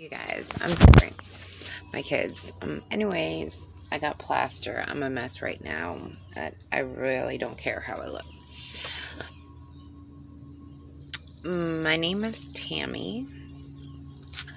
You guys, I'm sorry. My kids. Anyways, I got plaster. I'm a mess right now. I really don't care how I look. My name is Tammy.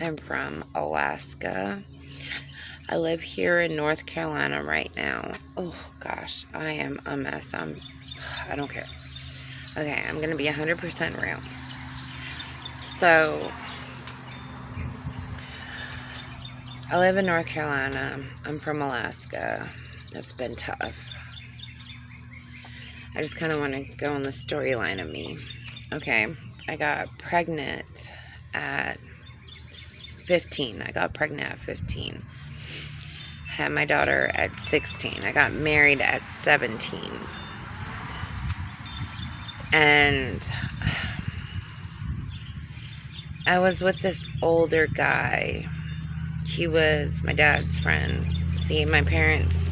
I'm from Alaska. I live here in North Carolina right now. Oh gosh, I am a mess. I don't care. Okay, I'm gonna be 100% real. So, I live in North Carolina. I'm from Alaska. It's been tough. I just kind of want to go on the storyline of me. Okay, I got pregnant at 15. I got pregnant at 15. Had my daughter at 16. I got married at 17. And I was with this older guy. He was my dad's friend. See, my parents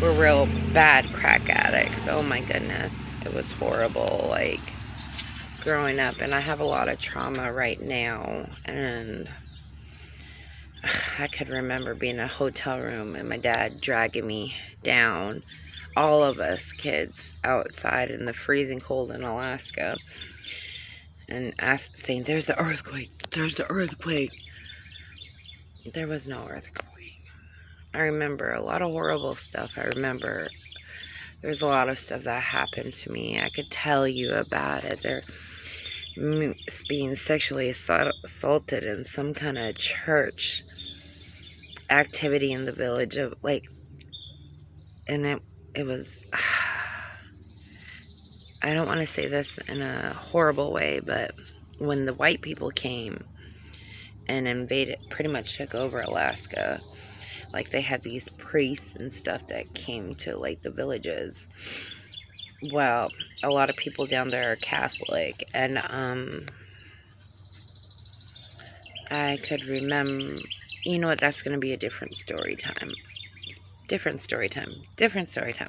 were real bad crack addicts. Oh my goodness. It was horrible, like, growing up. And I have a lot of trauma right now. And I could remember being in a hotel room and my dad dragging me down. All of us kids outside in the freezing cold in Alaska. And saying, there's an earthquake. There's an earthquake. There was no earthquake. I remember a lot of horrible stuff. I remember there's a lot of stuff that happened to me. I could tell you about it. They're being sexually assaulted in some kind of church activity in the village of, like, and it was, I don't want to say this in a horrible way, but when the white people came and invaded, pretty much took over Alaska, like, they had these priests and stuff that came to, like, the villages. Well, a lot of people down there are Catholic, and I could remember, you know what, that's going to be a different story time. Different story time.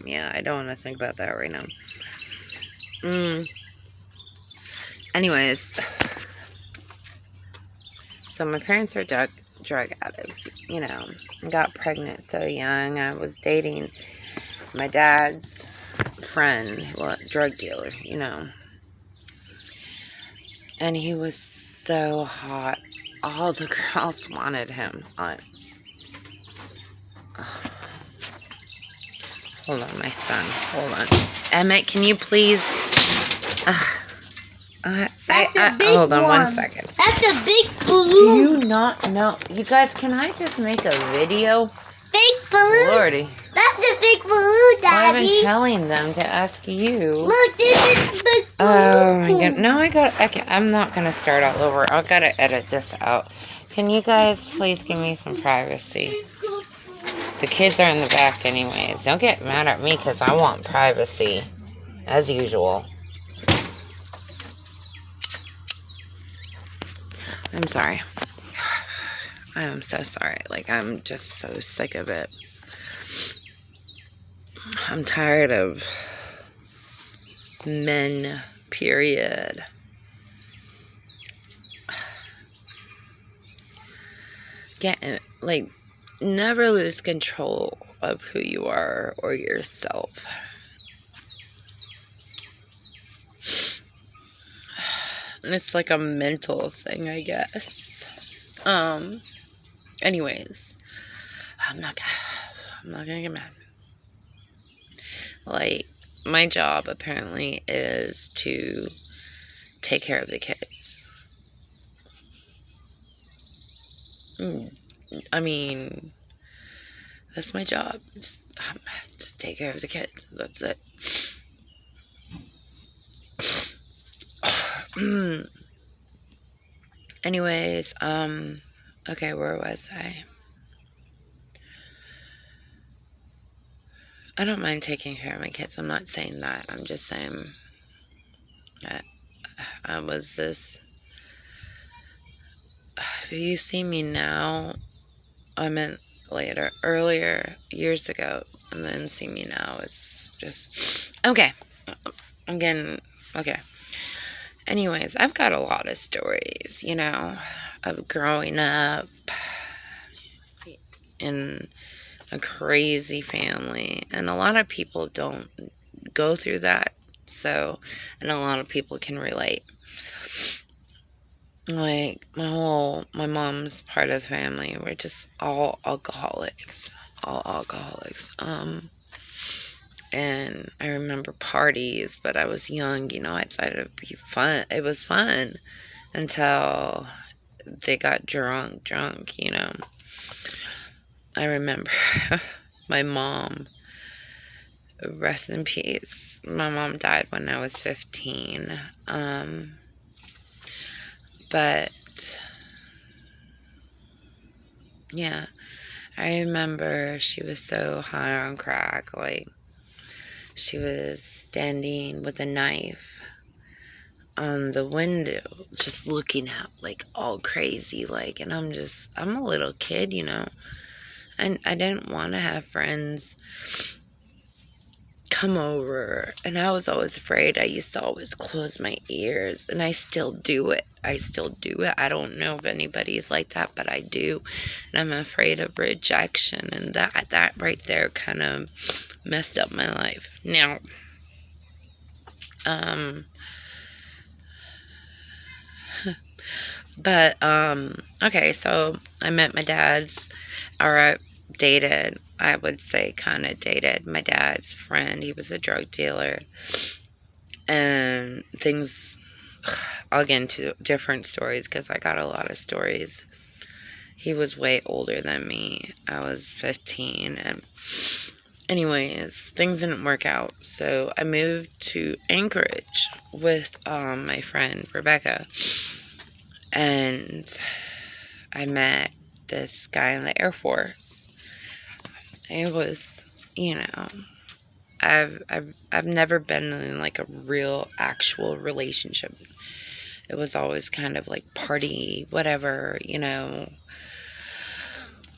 Yeah, I don't want to think about that right now. Anyways, so my parents are drug addicts, you know. I got pregnant so young. I was dating my dad's friend, well, drug dealer, you know. And he was so hot. All the girls wanted him. Hold on, my son. Hold on. Emmett, can you please... That's a big hold on one. 1 second. That's a big balloon. Do you not know? You guys, can I just make a video? Big balloon? Lordy. That's a big balloon, Daddy. I've been telling them to ask you. Look, this is big balloon. Oh my god. No, I'm not going to start all over. I've got to edit this out. Can you guys please give me some privacy? The kids are in the back anyways. Don't get mad at me because I want privacy. As usual. I'm sorry. I am so sorry. Like, I'm just so sick of it. I'm tired of men, period. Like, never lose control of who you are or yourself. And it's like a mental thing, I guess. Anyways, I'm not gonna get mad. Like, my job apparently is to take care of the kids. I mean, that's my job. Just take care of the kids. That's it. Anyways, okay, where was I? I don't mind taking care of my kids. I'm not saying that. I'm just saying that I was this. If you see me now, I meant earlier, years ago, and then see me now, it's just, okay. Okay. Anyways, I've got a lot of stories, of growing up in a crazy family. And a lot of people don't go through that. So, and a lot of people can relate. Like, my mom's part of the family, we're just all alcoholics. All alcoholics. And I remember parties, but I was young, I thought it would be fun. It was fun until they got drunk. I remember my mom, rest in peace. My mom died when I was 15. But yeah, I remember she was so high on crack. Like, she was standing with a knife on the window, just looking out, like, all crazy. Like, and I'm a little kid, and I didn't want to have friends come over, and I was always afraid. I used to always close my ears, and I still do it. I don't know if anybody's like that, but I do, and I'm afraid of rejection, and that right there kind of messed up my life. Now, but okay, so I met my dad's, or dated, I would say kind of dated my dad's friend. He was a drug dealer, and things, I'll get into different stories because I got a lot of stories. He was way older than me. I was 15, and anyways, things didn't work out, so I moved to Anchorage with my friend Rebecca, and I met this guy in the Air Force. It was, I've never been in like a real actual relationship. It was always kind of like party, whatever,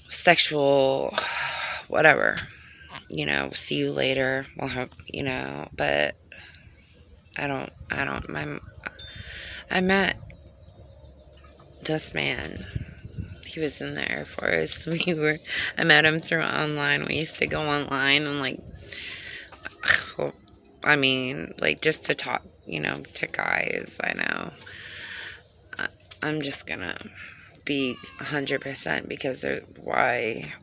sexual, whatever, see you later. We'll have, but I met this man. He was in the Air Force. I met him through online. We used to go online and like just to talk, to guys. I know. I'm just gonna be 100% because there's why.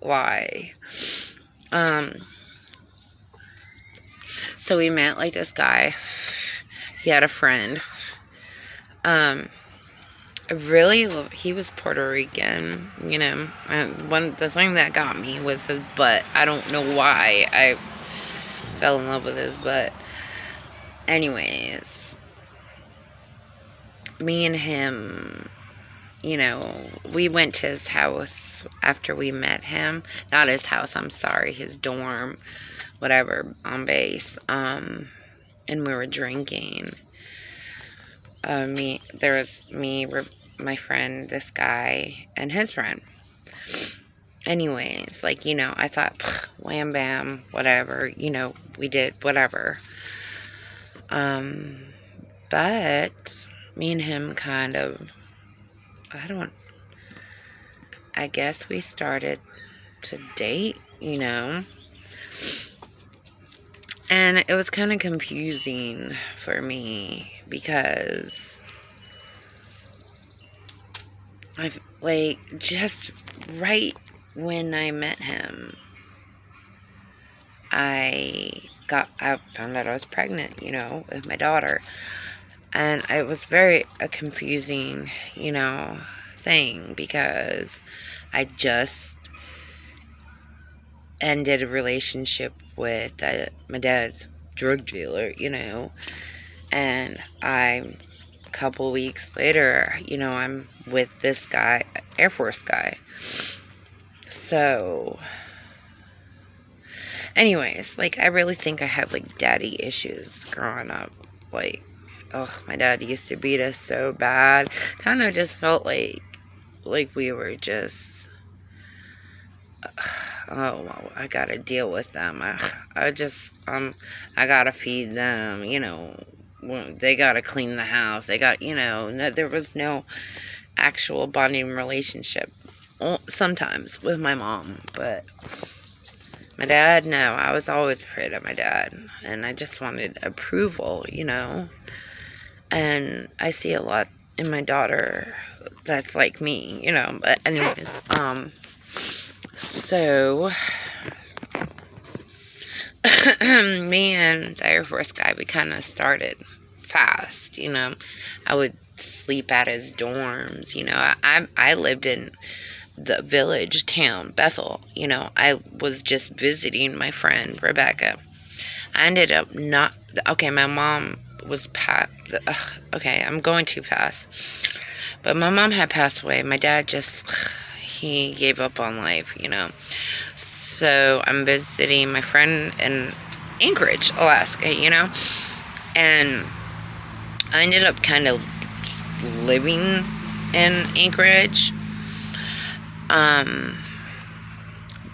So we met like this guy. He had a friend. He was Puerto Rican, and the thing that got me was his butt. I don't know why I fell in love with his butt. Anyways, me and him, we went to his house after we met him. Not his house, I'm sorry, his dorm, whatever, on base. And we were drinking. There was me, my friend, this guy, and his friend. Anyways, I thought, wham bam, whatever, we did whatever. But me and him kind of, I guess we started to date, and it was kind of confusing for me because just right when I met him, I found out I was pregnant, with my daughter. And it was very a confusing, thing because I just ended a relationship with my dad's drug dealer, and a couple weeks later, I'm with this guy, Air Force guy. So, anyways, I really think I had, daddy issues growing up. My dad used to beat us so bad. Kind of just felt like we were just, I gotta deal with them. I gotta feed them, they got to clean the house. They got, no, there was no actual bonding relationship. Sometimes with my mom, but my dad, no. I was always afraid of my dad, and I just wanted approval, and I see a lot in my daughter that's like me, but anyways, so me and the Air Force guy, we kind of started fast, I would sleep at his dorms, I lived in the village town, Bethel, I was just visiting my friend, Rebecca. I ended up my mom was okay, I'm going too fast, but my mom had passed away. My dad he gave up on life, so I'm visiting my friend in Anchorage, Alaska, and I ended up kind of living in Anchorage,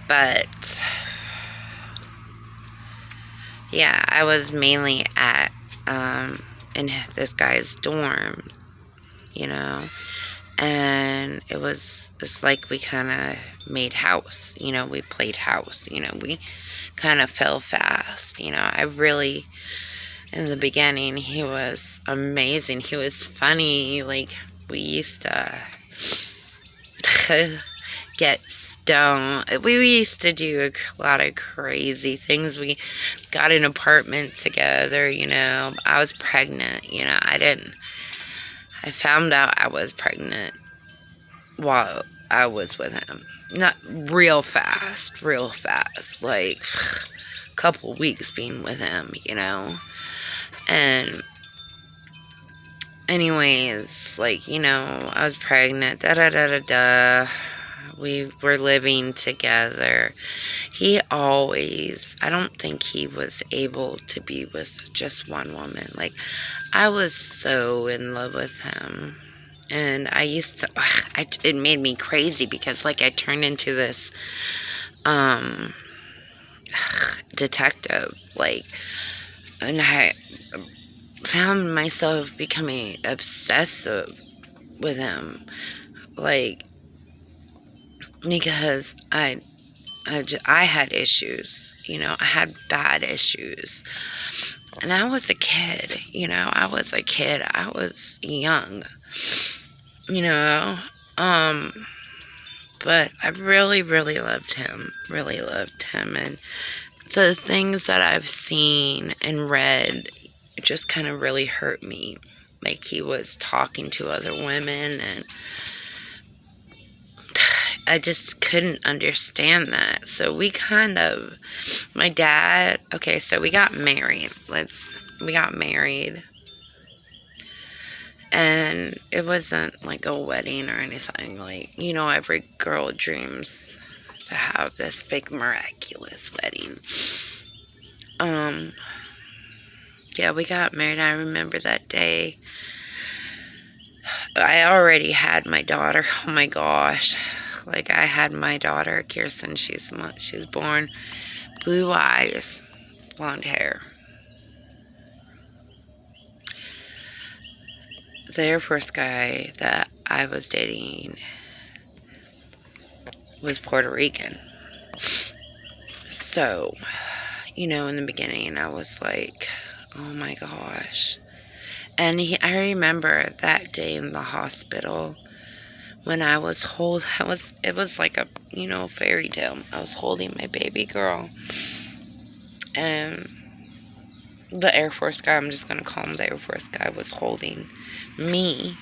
but yeah, I was mainly at in this guy's dorm, and it's like we kind of made house, we played house, we kind of fell fast, I really, in the beginning, he was amazing, he was funny, like, we used to get stoned. We used to do a lot of crazy things. We got an apartment together, I was pregnant, I found out I was pregnant while I was with him. Not real fast, like a couple weeks being with him, and anyways, like, I was pregnant, we were living together. I don't think he was able to be with just one woman. Like, I was so in love with him. And I used to, it made me crazy because, like, I turned into this, detective, like, and I found myself becoming obsessive with him, like, because I had issues, I had bad issues, and I was a kid, I was young, but I really, really loved him, and the things that I've seen and read just kind of really hurt me, like, he was talking to other women, and I just couldn't understand that. So we my dad, okay, so we got married. And it wasn't like a wedding or anything. Like, every girl dreams to have this big miraculous wedding. Yeah, we got married. I remember that day. I already had my daughter. Oh my gosh. Like, I had my daughter, Kirsten. She was born, blue eyes, blonde hair. The Air Force guy that I was dating was Puerto Rican. So, in the beginning, I was like, oh my gosh. And I remember that day in the hospital, when it was like a, fairy tale. I was holding my baby girl, and the Air Force guy, I'm just going to call him the Air Force guy, was holding me,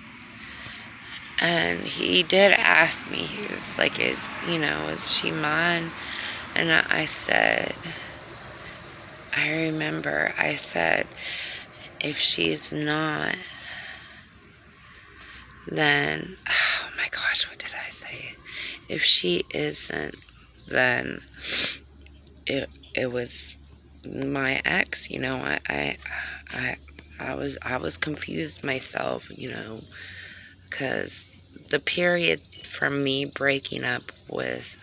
and he did ask me, he was like, is she mine? And I said, I remember I said, if she's not, then, oh my gosh, what did I say? If she isn't, then it was my ex, I was confused myself, because the period from me breaking up with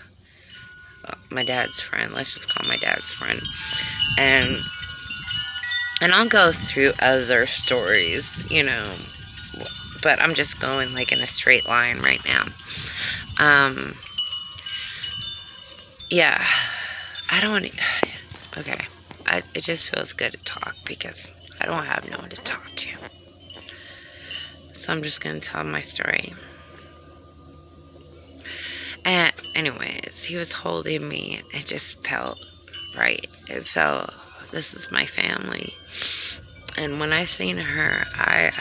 my dad's friend, let's just call my dad's friend, and And I'll go through other stories, but I'm just going like in a straight line right now. Yeah, I don't, okay, it just feels good to talk because I don't have no one to talk to. So I'm just going to tell my story. And anyways, he was holding me. It just felt right. It felt, this is my family. And when I seen her, I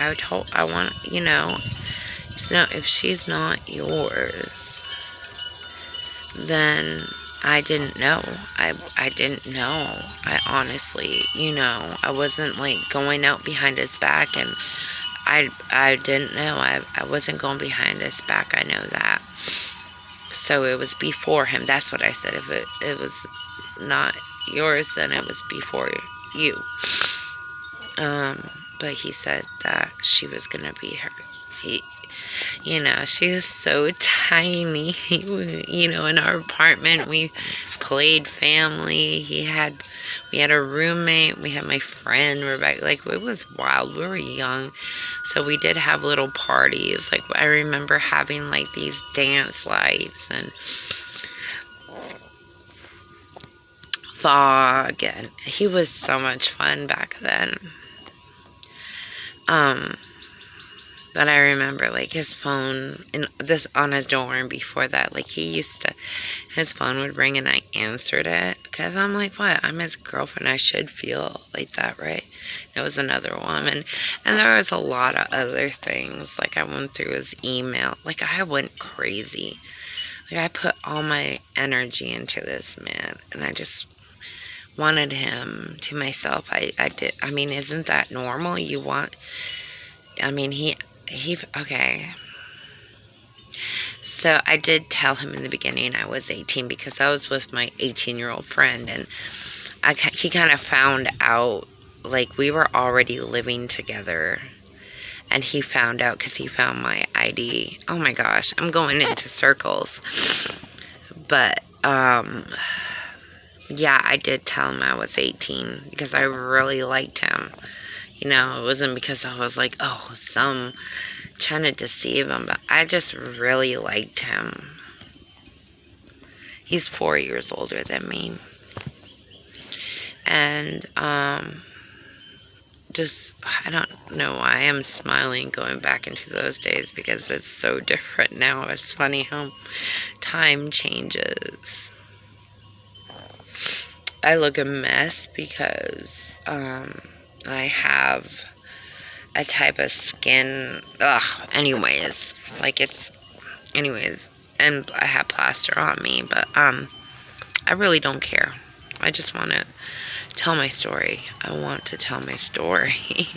want, so if she's not yours, then I didn't know. I didn't know. I honestly, I wasn't like going out behind his back, and I didn't know. I wasn't going behind his back. I know that. So it was before him. That's what I said. If it was not yours, then it was before you. But he said that she was gonna be her. She was so tiny. In our apartment, we played family. We had a roommate. We had my friend Rebecca. Like, it was wild. We were young, so we did have little parties. Like, I remember having like these dance lights and fog, and he was so much fun back then. But I remember, like, his phone, and this on his door, and before that, like, his phone would ring, and I answered it, because I'm like, what? I'm his girlfriend. I should feel like that, right? It was another woman, and there was a lot of other things. Like, I went through his email. Like, I went crazy. Like, I put all my energy into this man, and I just wanted him to myself. I did. I mean, isn't that normal? Okay. So I did tell him in the beginning I was 18 because I was with my 18-year-old friend, and he kind of found out, like, we were already living together, and he found out because he found my ID. Oh my gosh, I'm going into circles. But, yeah, I did tell him I was 18 because I really liked him. It wasn't because I was like, trying to deceive him, but I just really liked him. He's 4 years older than me. And, I don't know why I'm smiling going back into those days because it's so different now. It's funny how time changes. I look a mess because, I have a type of skin, anyways, and I have plaster on me, but, I really don't care. I just want to tell my story. I want to tell my story.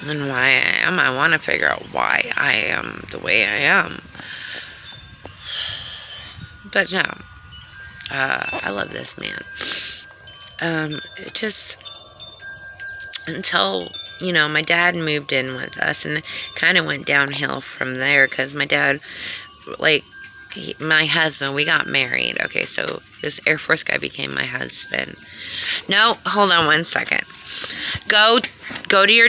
And why I am. I want to figure out why I am the way I am. But no, I love this man. It just, until, my dad moved in with us, and it kind of went downhill from there, because my dad, like, my husband, we got married. Okay, so this Air Force guy became my husband. No, hold on one second. Go to your